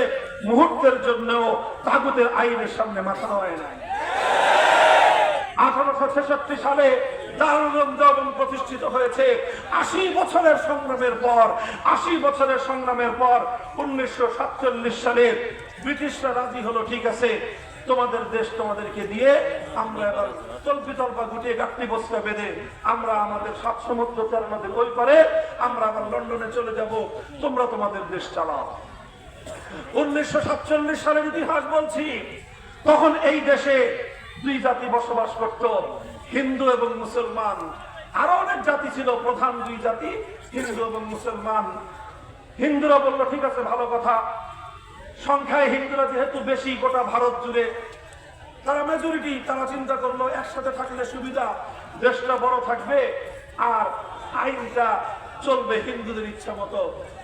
মুহূর্তের জন্য তাগুতের আইনের সামনে মাথা নোয়ায় নাই। 1866 সালে দারুল উলুম দেওবন্দ প্রতিষ্ঠিত হয়েছে। 80 বছরের সংগ্রামের পর 1947 সালে ব্রিটিশরা রাজি হলো, ঠিক আছে তোমাদের দেশ তোমাদেরকে দিয়ে আমরা এবার তল্পি তল্পা গুটিয়ে গাঁটনি বস্তা বেঁধে আমরা আমাদের 7 সমুদ্র 4 নদীর ওই পারে আমরা আবার লন্ডনে চলে যাব, তোমরা তোমাদের দেশ চালাও। 1947 সালের ইতিহাস বলছি। তখন এই দেশে 2 জাতি বসবাস করত, হিন্দু এবং মুসলমান। আরো অনেক জাতি ছিল, প্রধান 2 জাতি হিন্দু এবং মুসলমান। হিন্দুরা বলল ঠিক আছে ভালো কথা, সংখ্যায় হিন্দুরা যেহেতু বেশি গোটা ভারত জুড়ে, তারা মেজরিটি, তারা চিন্তা করলো একসাথে থাকলে সুবিধা, দেশটা বড় থাকবে আর আইনটা চলবে হিন্দুদের ইচ্ছা মতো।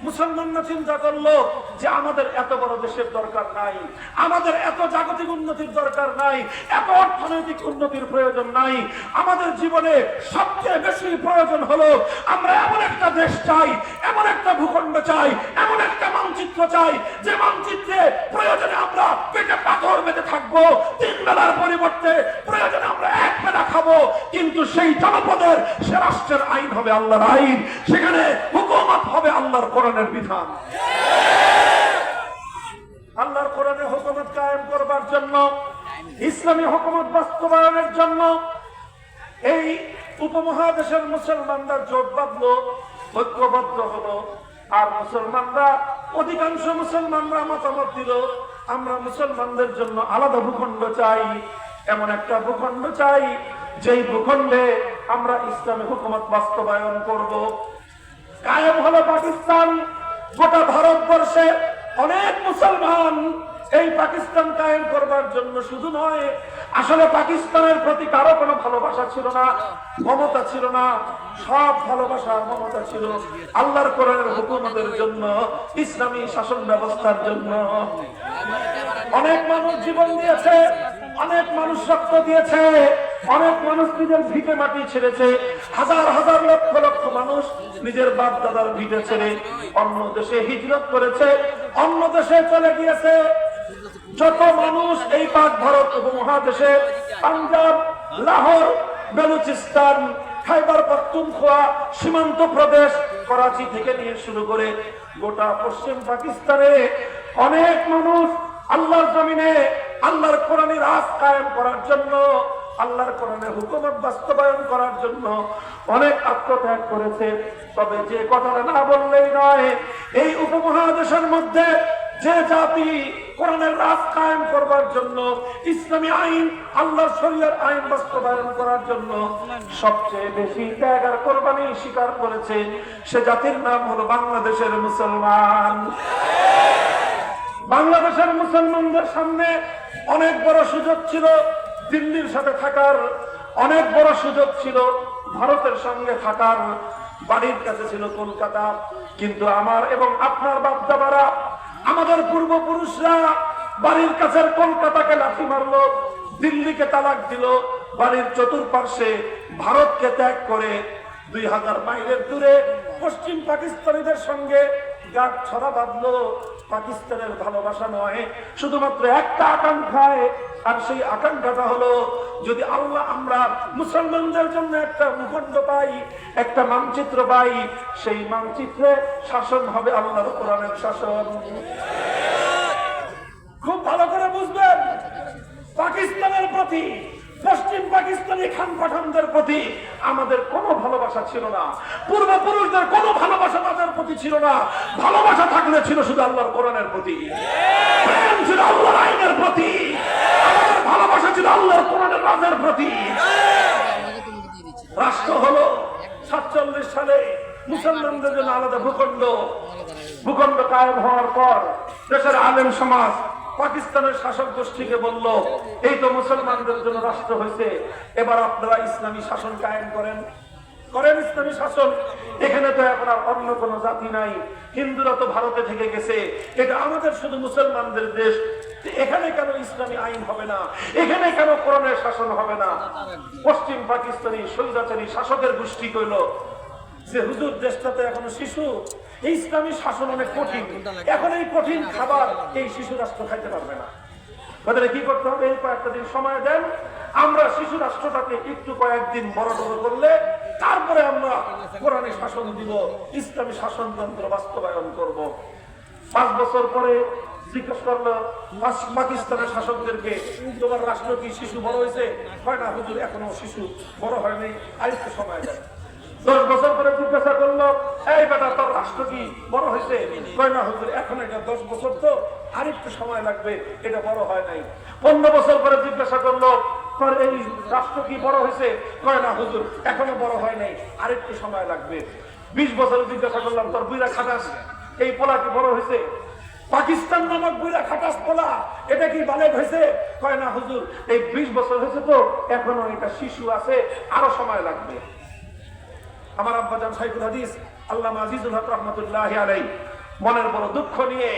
মুসলমানরা চিন্তা করলো যে আমাদের এত বড় দেশের দরকার নাই, আমাদের এত জাগতিক উন্নতির দরকার নাই, এত অর্থনৈতিক উন্নতির প্রয়োজন নাই। আমাদের জীবনে সবচেয়ে বেশি প্রয়োজন হলো আমরা এমন একটা দেশ চাই, এমন একটা ভূখণ্ড চাই, এমন একটা মানচিত্র চাই যে মানচিত্রে প্রয়োজনে আমরা পেটে পাথর বেঁধে থাকবো, 3 বেলার পরিবর্তে প্রয়োজনে আমরা 1 বেলা খাবো, কিন্তু সেই জনপদের সে রাষ্ট্রের আইন হবে আল্লাহর আইন, সেখানে হুকুমত হবে আল্লাহর কোরআনের বিধান। আল্লাহর কোরআনের হুকুমত কায়েম করবার জন্য, ইসলামী হুকুমত বাস্তবায়নের জন্য এই উপমহাদেশের মুসলমানরা জোট বাঁধলো, ঐক্যবদ্ধ হলো। আর মুসলমানরা, অধিকাংশ মুসলমানরা মতামত দিল আমরা মুসলমানদের জন্য আলাদা ভূখণ্ড চাই, এমন একটা ভূখণ্ড চাই যেই ভূখণ্ডে আমরা ইসলামী হুকুমত বাস্তবায়ন করব। কায়েম হলো পাকিস্তান। গোটা ভারতবর্ষে অনেক মুসলমান এই পাকিস্তান কায়েম করবার জন্য শুধু নয়, আসলে পাকিস্তানের প্রতি কারো কোনো ভালোবাসা ছিল না, মমতা ছিল না। সব ভালোবাসা মমতা ছিল আল্লাহর কোরআনের হুকুমতের জন্য, ইসলামী শাসন ব্যবস্থার জন্য। অনেক মানুষ জীবন দিয়েছে, অনেক মানুষ রক্ত দিয়েছে, অনেক মানুষ নিজের ভিটে মাটি ছেড়েছে। হাজার হাজার লক্ষ লক্ষ মানুষ নিজের বাপ দাদার ভিটে ছেড়ে অন্য দেশে হিজরত করেছে, অন্য দেশে চলে গিয়েছে। যত মানুষ এই পাক ভারত উপমহাদেশে, পাঞ্জাব, লাহোর, বেলুচিস্তান, খাইবার পাখতুনখোয়া, সীমান্ত প্রদেশ, করাচি থেকে নিয়ে শুরু করে গোটা পশ্চিম পাকিস্তানে অনেক মানুষ আল্লাহর জমিনে আল্লাহর কোরআনের রাজ কায়েম করার জন্য, আল্লাহর কোরআনের হুকুমত বাস্তবায়ন করার জন্য অনেক আত্মত্যাগ করেছে। তবে যে কথাটা না বললেই নয়, এই উপমহাদেশের মধ্যে যে জাতি কোরআনের রাজ কায়েম করবার জন্য, ইসলামী আইন, আল্লাহর শরীয়তের আইন বাস্তবায়ন করার জন্য সবচেয়ে বেশি ত্যাগ আর কোরবানি স্বীকার করেছে, সে জাতির নাম হলো বাংলাদেশের মুসলমান। বাংলাদেশের মুসলমানদের সামনে অনেক বড় সুযোগ ছিল দিল্লির সাথে থাকার, অনেক বড় সুযোগ ছিল ভারতের সঙ্গে থাকার, বাড়ির কাছে ছিল কলকাতা। কিন্তু আমার এবং আপনার বাপ-দাদারা, আমাদের পূর্বপুরুষরা বাড়ির কাছের কলকাতাকে লাথি মারলো, দিল্লিকে তালাক দিল, বাড়ির চতুর্পার্শ্বে ভারতকে ত্যাগ করে 2000 মাইলের দূরে পশ্চিম পাকিস্তানিদের সঙ্গে গাঁট ছড়া বাঁধলো। পাকিস্তানের ভালোবাসা নয়, শুধুমাত্র একটা আকাঙ্ক্ষায়, আর সেই আকাঙ্ক্ষাটা হলো যদি আল্লাহ আমরা মুসলমানদের জন্য একটা ভূখণ্ড পাই, একটা মানচিত্র পাই, সেই মানচিত্রে শাসন হবে আল্লাহর কোরআনের শাসন। খুব ভালো করে বুঝবেন, পাকিস্তানের প্রতি, পশ্চিম পাকিস্তানি খান পাঠানদের প্রতি আমাদের কোনো ভালোবাসা ছিল না, পূর্বপুরুষদের কোনো ভালোবাসা তাদের প্রতি ছিল না। ভালোবাসা থাকলে ছিল শুধু আল্লাহর কোরআনের প্রতি, প্রেম ছিল আল্লাহর আইনের প্রতি, আমাদের ভালোবাসা ছিল আল্লাহর কোরআনের রাজের প্রতি। রাষ্ট্র হলো 47 সালে মুসলমানদের জন্য আলাদা ভূখণ্ড কায়েম হওয়ার পর দেশের আলেম সমাজ পাকিস্তানের শাসক গোষ্ঠীকে বলল, এই তো মুসলমানদের জন্য রাষ্ট্র হয়েছে, এবার আপনারা ইসলামী শাসন কায়েম করেন ইসলামী শাসন। এখানে তো এখন আর অন্য কোন জাতি নাই, হিন্দুরা তো ভারতে থেকে গেছে, এটা আমাদের শুধু মুসলমানদের দেশ, এখানে কেন ইসলামী আইন হবে না, এখানে কেন কোরআনের শাসন হবে না? পশ্চিম পাকিস্তানি স্বৈরাচারী শাসকের গোষ্ঠী কইল যে হুজুর, দেশটাতে এখনো শিশু, এই ইসলামী শাসন অনেক কঠিন, এখন এই কঠিন খাবার এই শিশু রাষ্ট্র খাইতে পারবে না। তাদের কি করতে হবে? এই কয়েকটা দিন সময় দেন, আমরা শিশু রাষ্ট্রটাকে একটু কয়েকদিন বড় করলে তারপরে আমরা কোরআনের শাসন দিব, ইসলামী শাসনতন্ত্র বাস্তবায়ন করব। 5 বছর পরে জিজ্ঞেস করলো পাকিস্তানের শাসকদেরকে, তোমার রাষ্ট্র কি শিশু বড় হয়েছে? হয় না হুজুর, এখনো শিশু বড় হয়নি, আরেকটু সময় দেন। 10 বছর পরে জিজ্ঞাসা করলো, এই বেটা তোর রাষ্ট্র কি বড় হয়েছে? কয় না হুজুর, এখন এটা 10 বছর তো, আরেকটু সময় লাগবে, এটা বড় হয় নাই। 15 বছর পরে জিজ্ঞাসা করলো, তোর এই রাষ্ট্র কি বড় হয়েছে? কয় না হুজুর, এখনো বড় হয় নাই, আরেকটু সময় লাগবে। 20 বছরে জিজ্ঞাসা করলাম, তোর বুইরা খাটাস এই পোলা কি বড় হয়েছে? পাকিস্তান নামক বুইরা খাটাস পোলা, এটা কি বালেক হয়েছে? কয় না হুজুর, এই 20 বছর হয়েছে তো, এখনো এটা শিশু আছে, আরো সময় লাগবে। আমার আব্বাজান শাইখুল হাদিস আল্লামা আজিজুল হক রহমাতুল্লাহি আলাইহি মনের বড় দুঃখ নিয়ে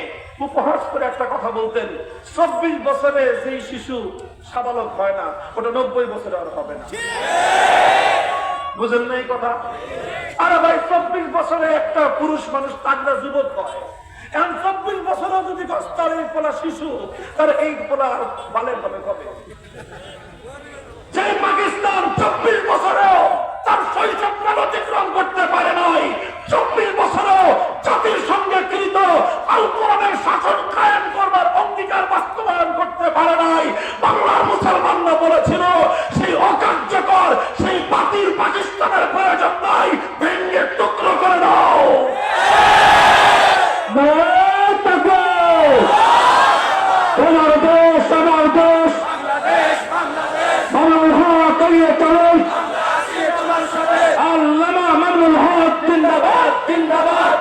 উপহাস করে একটা কথা বলতেন, 24 বছরে যেই শিশু সাবালক হয় না, ওটা 90 বছরে আর হবে না। বুঝেন না এই কথা? আরে ভাই, 24 বছরে একটা পুরুষ মানুষ তাগড়া যুবক হয়, এখন 24 বছরও যদি তার এই পোলা শিশু, তার এই পোলা বালের হবে কবে? যে পাকিস্তান 24 বছরেও তার শৈশবকাল অতিক্রম করতে পারে নাই, 24 বছরেও জাতির সঙ্গে কৃত আল কোরআনের শাসন কায়েম করবার অঙ্গীকার বাস্তবায়ন করতে পারে নাই, বাংলার মুসলমানরা বলেছিল সেই অকার্যকর, সেই বাতিল পাকিস্তানের প্রয়োজন নাই, ভেঙে টুকরো করে দাও। তোমার দেশ আমার দেশ, মামুনুল হক এগিয়ে চলুন, আল্লামা মামুনুল হক জিন্দাবাদ জিন্দাবাদ।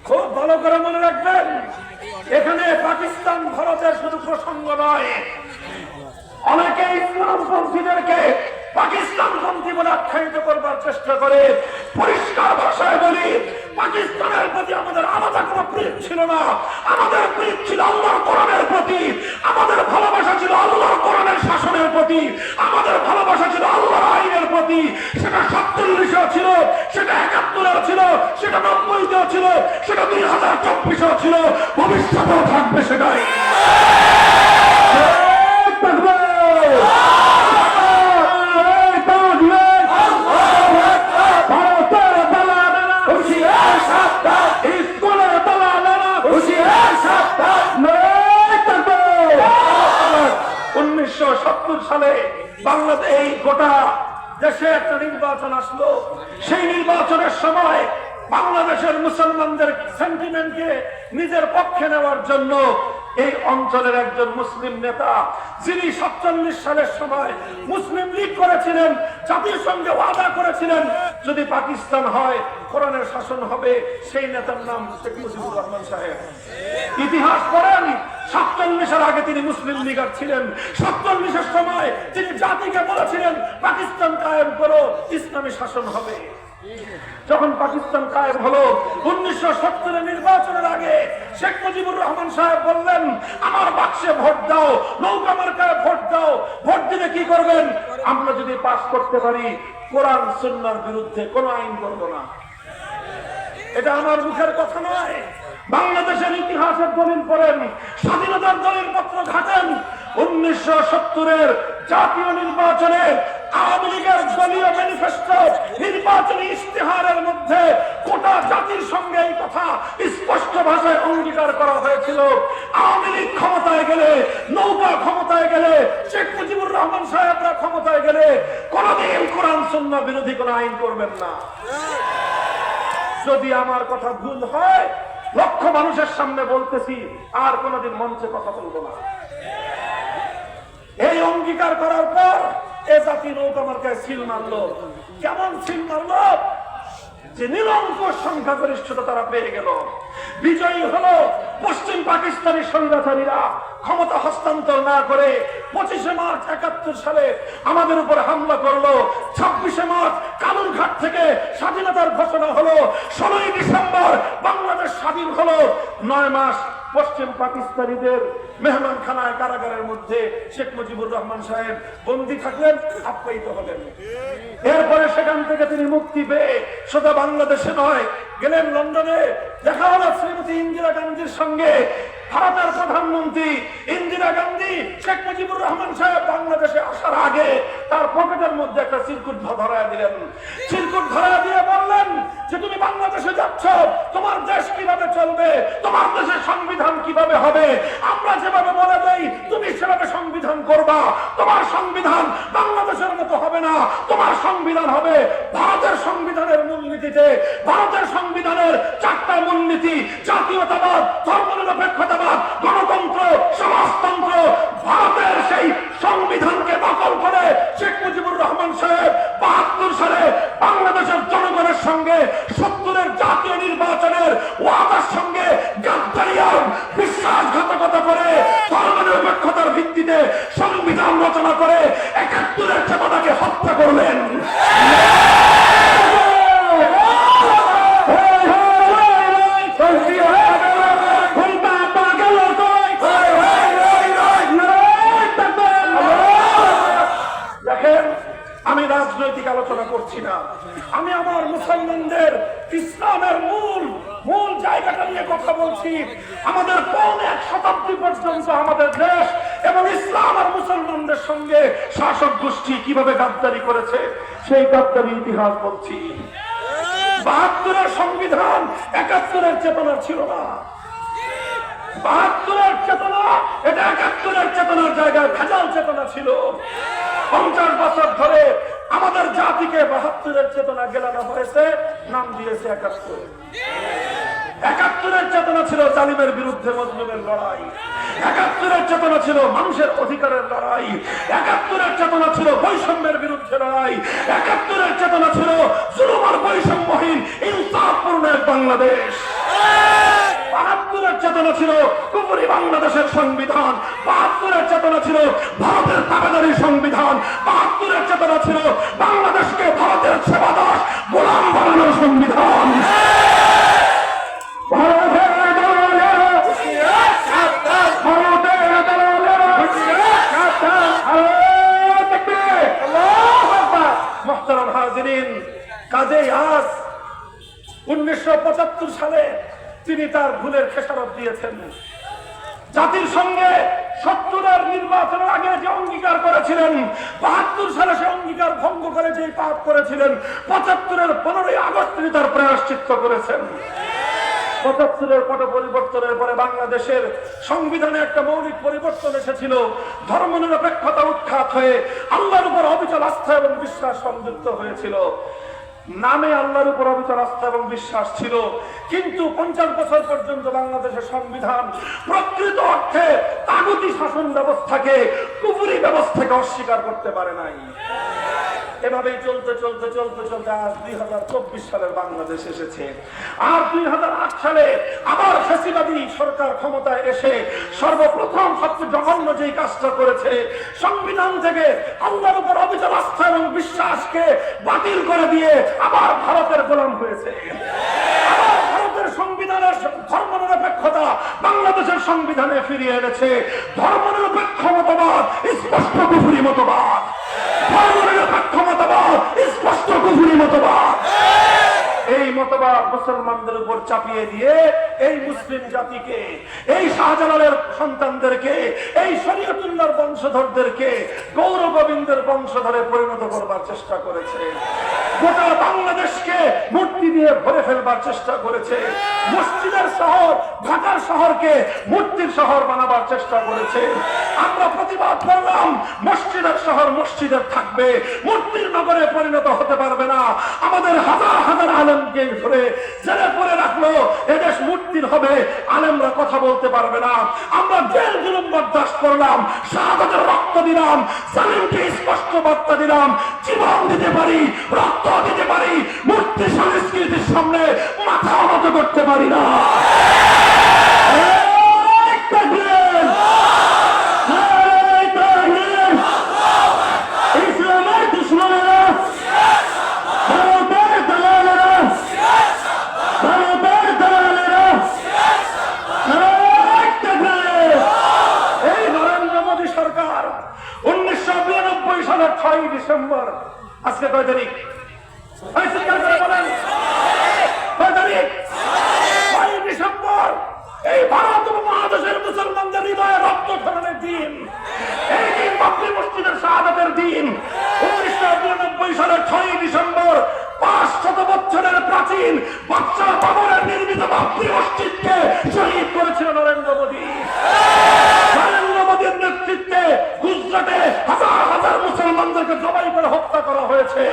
খুব ভালো করে মনে রাখবেন, এখানে পাকিস্তান ভারতের শুধু প্রসঙ্গ নয়, অনেকে ইসলামপন্থীদেরকে পাকিস্তানপন্থী বলে আখ্যায়িত করবার চেষ্টা করে। পরিষ্কার ভাষায় বলি, পাকিস্তানের প্রতি আমাদের আলাদা কোনো প্রীত ছিল না, আমাদের প্রীত ছিল আল্লাহর কোরআনের প্রতি, আমাদের ভালোবাসা ছিল আল্লাহর কোরআনের শাসনের প্রতি, আমাদের ভালোবাসা ছিল আল্লাহর আইনের প্রতি। সেটা 47-এও ছিল, সেটা 71-এও ছিল, সেটা 90-তেও ছিল, সেটা 2024-এও ছিল, ভবিষ্যতেও থাকবে সেটাই। সালে বাংলাদেশ এই গোটা দেশে একটা নির্বাচন আসলো, সেই নির্বাচনের সময় বাংলাদেশের মুসলমানদের সেন্টিমেন্টকে নিজের পক্ষে নেওয়ার জন্য এই অঞ্চলের একজন মুসলিম নেতা, যিনি 47 সালের সময় মুসলিম লীগ করেছিলেন, জাতির সঙ্গে ওয়াদা করেছিলেন যদি পাকিস্তান হয় কোরআনের শাসন হবে, সেই নেতার নাম শেখ মুজিবুর রহমান সাহেব। ইতিহাস পড়েন, 47-এর আগে তিনি মুসলিম লীগার ছিলেন, 47-এর সময় তিনি জাতিকে বলেছিলেন পাকিস্তান কায়েম করো, ইসলামী শাসন হবে। যখন পাকিস্তান কায়েম হলো 1970 নির্বাচনের আগে শেখ মুজিবুর রহমান সাহেব বললেন, আমার বাক্সে ভোট দাও, নৌকা মার্কায় ভোট দাও, ভোট দিলে কি করবেন? আমরা যদি পাস করতে পারি কোরআন সুন্নাহর বিরুদ্ধে কোন আইন করব না। এটা আমার মুখের কথা নয়, বাংলাদেশের ইতিহাসের দলিল পড়েন, স্বাধীনতার দলিল পত্র ঘাটেন। 1970-এর জাতীয় নির্বাচনে আওয়ামী লীগের দলীয় ম্যানিফেস্টো নির্বাচনী ইশতেহারের মধ্যে গোটা জাতির সঙ্গে এই কথা স্পষ্ট ভাষায় অঙ্গীকার করা হয়েছিল, আওয়ামী লীগ ক্ষমতায় গেলে, নৌকা ক্ষমতায় গেলে, শেখ মুজিবুর রহমান সাহেবরা ক্ষমতায় গেলে কোনদিন কোরআন সুন্নাহ বিরোধী কোন আইন করবেন না। যদি আমার কথা ভুল হয়, লক্ষ মানুষের সামনে বলতেছি, আর কোনদিন মঞ্চে কথা বলবো না। এই অঙ্গীকার করার পর এ জাতি নৌকা মার্কায় সিল মারলো। কেমন সিল মারলো? যে নিরঙ্কুশ সংখ্যাগরিষ্ঠতা তারা পেয়ে গেল। বিজয়ী হলো পশ্চিম পাকিস্তানি স্বৈরাচারীরা। ক্ষমতা হস্তান্তর না করে 25শে মার্চ 71 সালে আমাদের উপর হামলা করলো। 26শে মার্চ কালুরঘাট থেকে স্বাধীনতার ঘোষণা হলো। 16ই ডিসেম্বর বাংলাদেশ স্বাধীন হলো। 9 মাস পশ্চিম পাকিস্তানিদের মেহমানখানায় কারাগারের মধ্যে শেখ মুজিবুর রহমান সাহেব বন্দী থাকলেন, আপ্যায়িত হলেন। এরপরে সেখান থেকে তিনি মুক্তি পেয়ে সোজা বাংলাদেশে নয়, গেলেন লন্ডনে। দেখা হলো শ্রীমতী ইন্দিরা গান্ধীর সঙ্গে। ভারতের প্রধানমন্ত্রী ইন্দিরা গান্ধী শেখ মুজিবুর রহমান সাহেব বাংলাদেশে আসার আগে তার পকেটের মধ্যে একটা চিরকুট ধরায় দিলেন। চিরকুট ধরায় দিয়ে বললেন যে তুমি বাংলাদেশে যাচ্ছ, তোমার দেশ কিভাবে চলবে, তোমার দেশের সংবিধান কিভাবে হবে, আমরা যেভাবে বলে দেই তুমি সেভাবে সংবিধান করবা। তোমার সংবিধান বাংলাদেশের মতো হবে না, তোমার সংবিধান হবে ভারতের সংবিধানের মূলনীতিতে। ভারতের সংবিধানের 4টা মূলনীতি: জাতীয়তাবাদ, ধর্মনিরপেক্ষতাবাদ, গণতন্ত্র, সমাজতন্ত্র। ভারতের সেই সংবিধানকে নকল করে শেখ মুজিবুর রহমান সাহেব 72 সালে বাংলাদেশের জনগণের সঙ্গে 70-এর জাতীয় নির্বাচনের ওয়াদার সঙ্গে গাদ্দারি আর বিশ্বাসঘাতকতা করে ধর্মনিরপেক্ষতার ভিত্তিতে সংবিধান রচনা করে 71-এর চেতনাকে হত্যা করলেন। আমি রাজনৈতিক আলোচনা করছি না, আমি আমার মুসলমানদের ইসলামের মূল জায়গাটা নিয়ে কথা বলছি। আমাদের 1 শতাব্দী পর্যন্ত আমাদের দেশ এবং ইসলাম আর মুসলমানদের সঙ্গে শাসক গোষ্ঠী কিভাবে গাদ্দারি করেছে সেই গাদ্দারি ইতিহাস বলছি। 72-এর সংবিধান 71-এর চেতনা ছিল না। 72-এর চেতনা এটা 71-এর চেতনার জায়গায় ভেজাল চেতনা ছিল। 50 বছর ধরে আমাদের জাতিকে 72-এর চেতনা গেলানো হয়েছে, নাম দিয়েছে 71। 71-এর চেতনা ছিল জালিমের বিরুদ্ধে মজলুমের লড়াই। 71-এর চেতনা ছিল মানুষের অধিকারের লড়াই। 71-এর চেতনা ছিল বৈষম্যের বিরুদ্ধে লড়াই। 71-এর চেতনা ছিল জুলুম আর বৈষম্যহীন ইনসাফপূর্ণ এক বাংলাদেশ। 72-এর চেতনা ছিল কুফরি বাংলাদেশের সংবিধান। 72-এর চেতনা ছিল ভারতের তাবেদারি সংবিধান। 72-এর চেতনা ছিল বাংলাদেশকে ভারতের সেবাদাস গোলাম বানানোর সংবিধান। মুহতারাম হাজিরিন, কাজেই আজ 1975 সালে তিনি তার ভুলের খেসারত দিয়েছেন। জাতির সঙ্গে 70-এর নির্বাচনের আগে যে অঙ্গীকার করেছিলেন, 72 সালে সে অঙ্গীকার ভঙ্গ করে যে পাপ করেছিলেন, 75-এর 15ই আগস্ট তিনি তার প্রায়শ্চিত্ত করেছেন। 75-এর পট পরিবর্তনের পরে বাংলাদেশের সংবিধানে একটা মৌলিক পরিবর্তন এসেছিল। ধর্মনিরপেক্ষতা উৎখাত হয়ে আল্লাহর উপর অবিচল আস্থা এবং বিশ্বাস সংযুক্ত হয়েছিল। নামে আল্লাহর উপর অবিচল আস্থা এবং বিশ্বাস ছিল, কিন্তু 50 বছর পর্যন্ত বাংলাদেশের সংবিধান প্রকৃত অর্থে তাগুতি শাসন ব্যবস্থাকে, কুফরি ব্যবস্থাকে অস্বীকার করতে পারে নাই। এভাবেই চলতে চলতে চলতে চলতে আজ 2024 সালের বাংলাদেশ এসেছে। আর 2008 সালে আবার ফ্যাসিবাদী সরকার ক্ষমতায় এসে সর্বপ্রথম সবচেয়ে জঘন্য যেই কাজটা করেছে, সংবিধান থেকে আল্লাহর উপর অবিচল আস্থা এবং বিশ্বাসকে বাতিল করে দিয়ে আবার ভারতের গোলাম হয়েছে। আবার ভারতের সংবিধানের ধর্মনিরপেক্ষতা বাংলাদেশের সংবিধানে ফিরিয়ে এনেছে। ধর্মনিরপেক্ষ মতবাদ স্পষ্ট কুফরি মতবাদ। ধর্মনিরপেক্ষ মতবাদ স্পষ্ট কুফরি মতবাদ। এই মতবাদ মুসলমানদের উপর চাপিয়ে দিয়ে এই মুসলিম জাতিকে, এই শাহজালালের সন্তানদেরকে, এই শরীয়তুল্লাহর বংশধরদেরকে গৌর গোবিন্দের বংশধরে পরিণত করবার চেষ্টা করেছে। গোটা বাংলাদেশকে মূর্তি দিয়ে ভরে ফেলবার চেষ্টা করেছে। মসজিদের শহর ঢাকার শহরকে মূর্তির শহর বানাবার চেষ্টা করেছে। আমরা প্রতিবাদ করলাম, মসজিদের শহর মসজিদের থাকবে, মূর্তির নগরে পরিণত হতে পারবে না। আমাদের হাজার হাজার হাজার আলেমকে ধরে জেলে পড়ে রাখলো, এদেশ মুক্তির হবে, আলেমরা কথা বলতে পারবে না। আমরা জেল জুলুম বরদাস্ত করলাম, শাহাদাতের রক্ত দিলাম, জালিমকে স্পষ্ট বার্তা দিলাম, জীবন দিতে পারি, রক্ত দিতে পারি, মূর্তি সংস্কৃতির সামনে মাথা নত করতে পারি না। ইসলামের দুশ্মনেরা, ভারতের দালালেরা, ভারতের দালালেরা, এই নরেন্দ্র মোদী সরকার 1992 সালের 6 ডিসেম্বর, আজকে কয় তারিখ? বলেন কয় তারিখ? 6 ডিসেম্বর এই ভারত উপমহাদেশের মুসলমানদের হৃদয়ে রক্ত ঝরানোর দিন, এই দিন বাবরি মসজিদের শাহাদাতের দিন। 1992 সালের 6 ডিসেম্বর 500 বছরের প্রাচীন বাদশাহ বাবরের নির্মিত বাবরি মসজিদকে শহীদ করেছিল নরেন্দ্র মোদী। নরেন্দ্র মোদীর নেতৃত্বে গুজরাটে হাজার হাজার মুসলমানদেরকে জবাই করে হত্যা করা হয়েছে।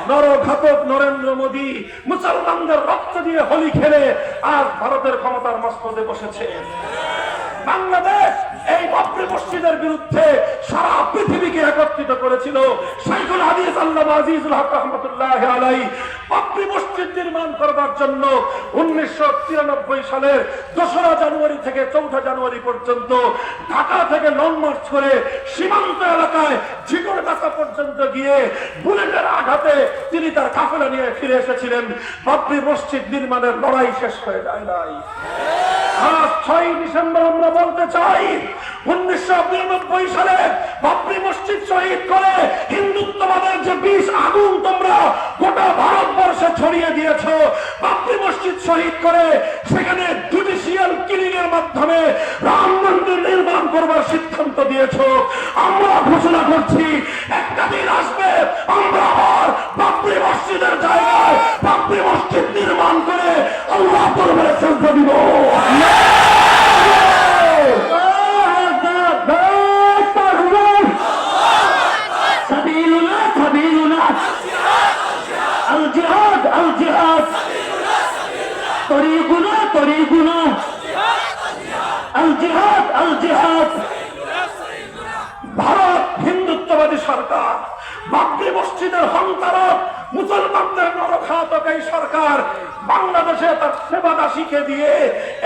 নরঘাতক নরেন্দ্র মোদী মুসলমানদের রক্ত দিয়ে হোলি খেলে আজ ভারতের ক্ষমতার মস্তদে বসেছে। বাংলাদেশ এই বাবরি মসজিদের বিরুদ্ধে সারা পৃথিবীকে একত্রিত করেছিল। শাইখুল হাদিস আল্লামা আজিজুল হক রাহমাতুল্লাহি আলাইহি বাবরি মসজিদ নির্মাণ করবার জন্য 1993 সালের 2রা জানুয়ারি থেকে 4 জানুয়ারি পর্যন্ত ঢাকা থেকে লং মার্চ করে সীমান্ত এলাকায় ঝিকরগাছা পর্যন্ত গিয়ে বুলেটের আঘাতে তিনি তার কাফেলা নিয়ে ফিরে এসেছিলেন। বাবরি মসজিদ নির্মাণের লড়াই শেষ হয়ে যায় নাই। আজ 6 ডিসেম্বর আমরা বলতে চাই, 1992 সালে বাবরি মসজিদ শহীদ করে হিন্দুত্ববাদের যে বিষ আগুন তোমরা গোটা ভারতবর্ষে ছড়িয়ে দিয়েছ, বাবরি মসজিদ শহীদ করে সেখানে জুডিশিয়াল কিলিং এর মাধ্যমে রাম মন্দির নির্মাণ করবার সিদ্ধান্ত দিয়েছ। আমরা ঘোষণা করছি একটা দিন আসবে আমরা আবার বাবরি মসজিদের জায়গায় বাবরি মসজিদ নির্মাণ করে আল্লাহ দরবারে সেজদা দিব। الجهاد الجهاد طريقنا طريقنا الجهاد الجهاد ভারত হিন্দুত্ববাদী সরকার, বাবরি মসজিদের হন্তারক, মুসলমানদের নরঘাতক এই সরকার বাংলাদেশে তার সেবাদাসীকে দিয়ে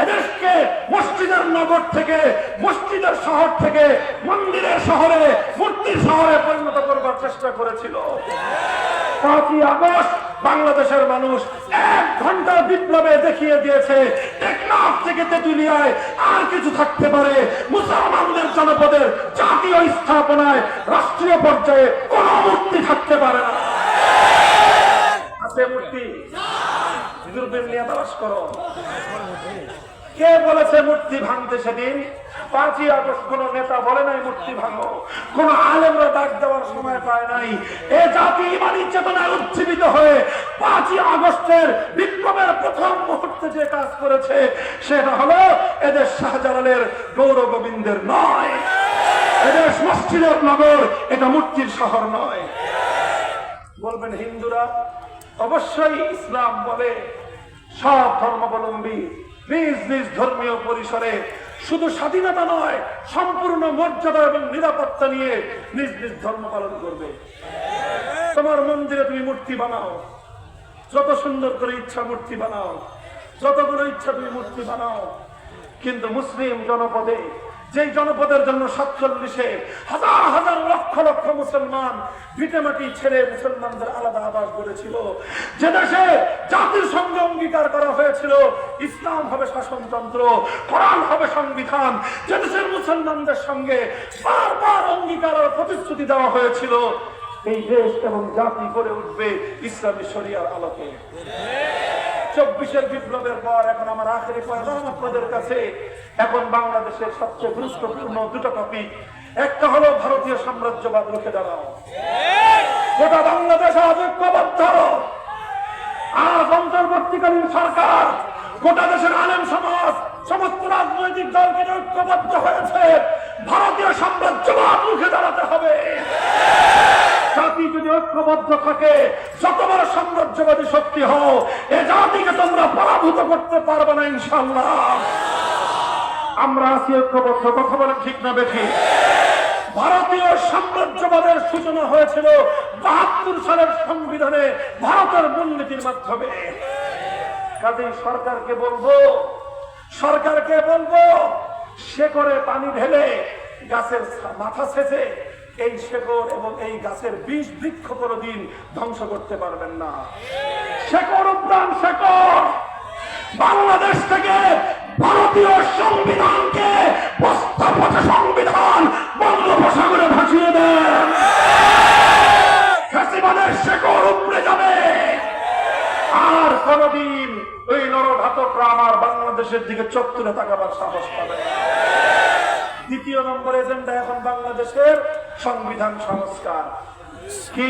এদেশকে মসজিদের নগর থেকে, মসজিদের শহর থেকে মন্দিরের শহরে, মূর্তির শহরে পরিণত করবার চেষ্টা করেছিল। 5ই আগস্ট বাংলাদেশের মানুষ 1 ঘন্টার বিপ্লবে দেখিয়ে দিয়েছে টেকনাফ থেকে তেঁতুলিয়ায় আর কিছু থাকতে পারে, মুসলমানদের জনপদের জাতীয় স্থাপনায় রাষ্ট্রীয় পর্যায়ে কোন মূর্তি থাকতে পারে না। আছে মূর্তি? দূরবীন নিয়ে তালাশ করো। কে বলেছে মূর্তি ভাঙতে সেদিন? 5ই আগস্ট কোন নেতা বলে নাই মূর্তি ভাঙো, কোন আলেমরা ডাক দেওয়ার সময় পায় নাই। এ জাতি ইমানি চেতনায় উজ্জীবিত হয়ে 5ই আগস্টের বিপ্লবের প্রথম মুহূর্তে যে কাজ করেছে সেটা হলো এদেশ শাহজালালের গৌর গোবিন্দের নয়, এদেশ মসজিদের নগর, এটা মূর্তির শহর নয়। বলবেন হিন্দুরা? অবশ্যই ইসলাম বলে সব ধর্মাবলম্বী নিজ নিজ ধর্মীয় পরিসরে শুধু স্বাধীনতা নয়, সম্পূর্ণ মর্যাদা এবং নিরাপত্তা নিয়ে নিজ নিজ ধর্ম পালন করবে। তোমার মন্দিরে তুমি মূর্তি বানাও, যত সুন্দর করে ইচ্ছা মূর্তি বানাও, যতগুলো ইচ্ছা তুমি মূর্তি বানাও, কিন্তু মুসলিম জনপদে, যেই জনপদের জন্য 47-এ হাজার হাজার লক্ষ লক্ষ মুসলমান ভিটেমাটি ছেড়ে মুসলমানদের আলাদা আবাস গড়েছিল, যে দেশে জাতির সঙ্গে অঙ্গীকার করা হয়েছিল ইসলাম হবে শাসনতন্ত্র, কোরআন হবে সংবিধান, যে দেশের মুসলমানদের সঙ্গে বারবার অঙ্গীকার আর প্রতিশ্রুতি দেওয়া হয়েছিল এই দেশ এবং জাতি গড়ে উঠবে ইসলামী শরিয়ার আলোকে। 24-এর বিপ্লবের পর এখন আমার আখেরি পয়গাম আপনাদের কাছে, এখন বাংলাদেশের সবচেয়ে গুরুত্বপূর্ণ 2টা টপিক। একটা হলো ভারতীয় সাম্রাজ্যবাদ রুখে দাঁড়াও। গোটা বাংলাদেশ আজ ঐক্যবদ্ধ, আজ অন্তর্বর্তীকালীন সরকার গোটা দেশের আলেম সমাজ সমস্ত রাজনৈতিক দলকে ঐক্যবদ্ধ হয়েছে, ভারতীয় সাম্রাজ্যবাদ রুখে দাঁড়াতে হবে। জাতি যদি ঐক্যবদ্ধ থাকে, যত বড় সাম্রাজ্যবাদী শক্তি রাজি হও, এ জাতিকে তোমরা পরাভূত করতে পারবে না ইনশাআল্লাহ। আমরা আছি ঐক্যবদ্ধ, কথা বলেন ঠিক না বেঠিক? ভারতীয় সাম্রাজ্যবাদের সূচনা হয়েছিল ৭২ সালের সংবিধানে ভারতের মূলনীতির মাধ্যমে। কাজেই সরকারকে বলবো শেকড়ে পানি ঢেলে গাছের মাথা ছেঁচে এই শেকড় এবং এই গাছের বীজ বৃক্ষ কোনদিন ধ্বংস করতে পারবেন না। শেকড় উদ্যান শেকড় বাংলাদেশ থেকে ভারতীয় সংবিধানকে বস্তাপচা সংবিধান বঙ্গোপসাগরে ভাসিয়ে দেন। ফ্যাসিবাদের শেকড় উপড়ে যাবে, আর কোনদিন ওই নরঘাতকরা আমার বাংলাদেশের দিকে চোখ তুলে তাকাবার সাহস পাবে না। দ্বিতীয় নম্বর এজেন্ডা এখন বাংলাদেশের সংবিধান সংস্কার। কি